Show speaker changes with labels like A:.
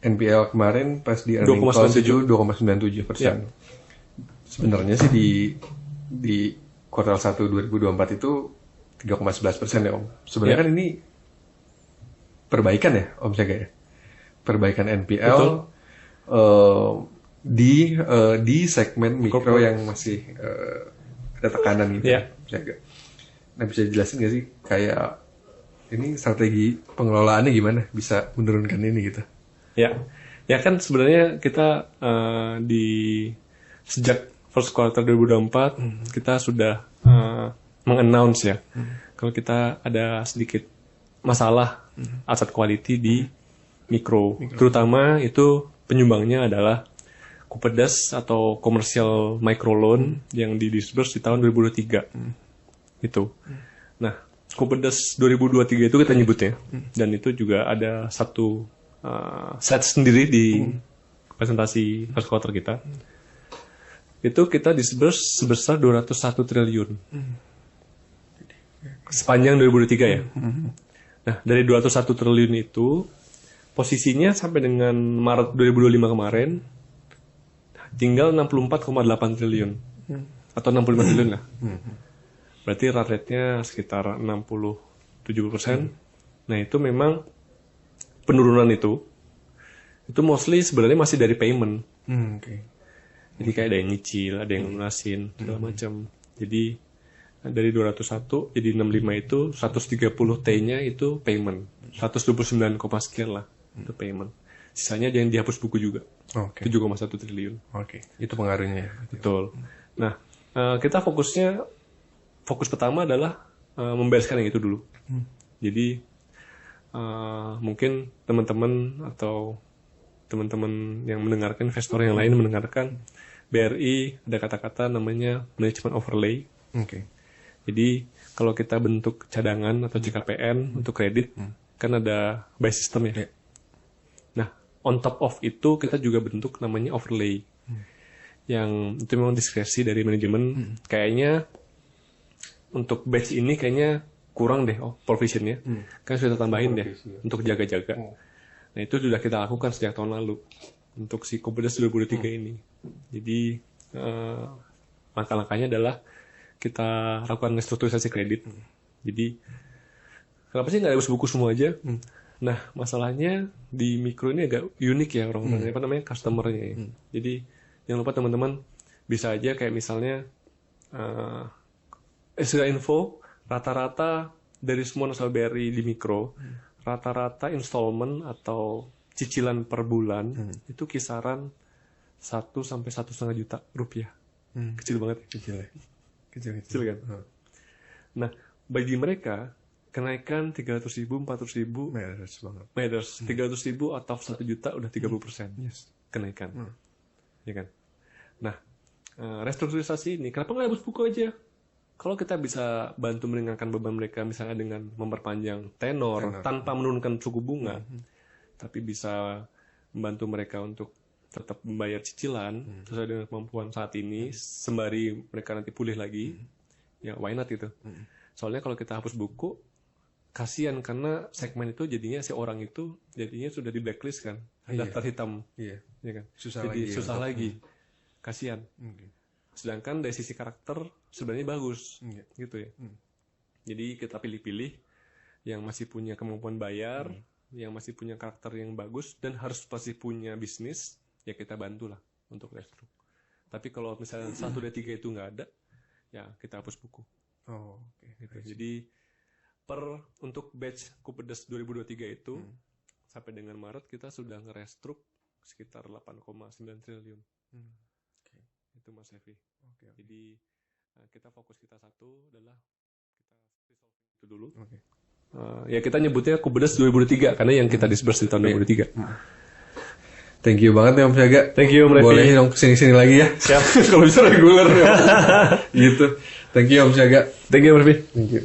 A: NPL kemarin pas di earning calls itu 2,97%. Sebenarnya sih di kuartal 1 2024 itu 3,11% ya Om. Sebenarnya kan ini perbaikan ya Om Syaga ya. Perbaikan NPL di segmen mikro yang masih ada tekanan gitu. Om Syaga. Nah bisa jelasin nggak sih kayak ini strategi pengelolaannya gimana bisa menurunkan ini gitu?
B: Ya kan sebenarnya kita sejak first quarter 2024 kita sudah mengannounce ya kalau kita ada sedikit masalah asset quality di mikro. Terutama itu penyumbangnya adalah Kupedes atau commercial microloan yang di-disburse di tahun 2023 itu. Nah, Kupedes 2023 itu kita nyebutnya dan itu juga ada satu set sendiri di presentasi first quarter kita. Itu kita disburse sebesar 201 triliun sepanjang 2023 ya. Nah, dari 201 triliun itu posisinya sampai dengan Maret 2025 kemarin tinggal 64,8 triliun atau 65 triliun lah. Berarti rate rate-nya sekitar 67%. Nah, itu memang penurunan itu mostly sebenarnya masih dari payment. Jadi kayak ada yang nyicil, ada yang lunasin, segala macam. Jadi dari 201 jadi 65 itu 130 T-nya itu payment. 129, sekian lah itu payment. Sisanya ada yang dihapus buku juga. 7,1 triliun.
A: Itu pengaruhnya ya.
B: Betul. Nah, kita fokus pertama adalah membereskan yang itu dulu. Jadi mungkin teman-teman atau teman-teman yang mendengarkan, investor yang lain mendengarkan, BRI ada kata-kata namanya management overlay. Jadi kalau kita bentuk cadangan atau JKPN untuk kredit, kan ada by system ya. Nah, on top of itu kita juga bentuk namanya overlay. Yang itu memang diskresi dari manajemen. Kayaknya untuk batch ini kayaknya kurang deh provisionnya. Kan sudah tambahin deh untuk jaga-jaga. Nah, itu sudah kita lakukan sejak tahun lalu untuk si Kupedes 2023 ini. Jadi langkah-langkahnya adalah kita lakukan restrukturisasi kredit. Jadi kenapa sih nggak hapus buku semua aja? Nah, masalahnya di mikro ini agak unik ya orang-orang apa namanya customer-nya ya. Jadi jangan lupa teman-teman bisa aja kayak misalnya sudah info rata-rata dari semua nasabah BRI di mikro rata-rata installment atau cicilan per bulan itu kisaran 1 sampai 1,5 juta rupiah. Kecil banget ya. Kecil kan? Nah, bagi mereka kenaikan 300.000, 400.000 matters. 300.000 atau 1 juta udah 30% kenaikan. Ya kan? Nah, restrukturisasi ini kenapa nggak hapus buku aja? Kalau kita bisa bantu meringankan beban mereka misalnya dengan memperpanjang tenor tanpa menurunkan suku bunga, tapi bisa membantu mereka untuk tetap membayar cicilan sesuai dengan kemampuan saat ini sembari mereka nanti pulih lagi, ya why not gitu. Soalnya kalau kita hapus buku kasihan karena segmen itu jadinya si orang itu jadinya sudah di blacklist kan, daftar hitam, ya kan, susah lagi. Kasihan. Sedangkan dari sisi karakter sebenarnya bagus, gitu ya. Jadi kita pilih-pilih yang masih punya kemampuan bayar, yang masih punya karakter yang bagus dan harus pasti punya bisnis, ya kita bantulah untuk restruk. Tapi kalau misalnya 1 dari 3 itu nggak ada, ya kita hapus buku. Gitu. Jadi untuk batch Kupedes 2023 itu sampai dengan Maret kita sudah ngerestruk sekitar 8,9 triliun. Itu Mas Evi. Jadi kita fokus kita satu adalah kita resolve itu dulu. Ya kita nyebutnya Kupedes 2003 karena yang kita disburse di tahun 2003.
A: Thank you banget ya Om Syaga.
B: Thank you Om Revi.
A: Boleh dong kesini-sini lagi ya.
B: Siap. Kalau bisa reguler ya.
A: Gitu. Thank you Om Syaga.
B: Thank you Om Revi.
A: Thank you.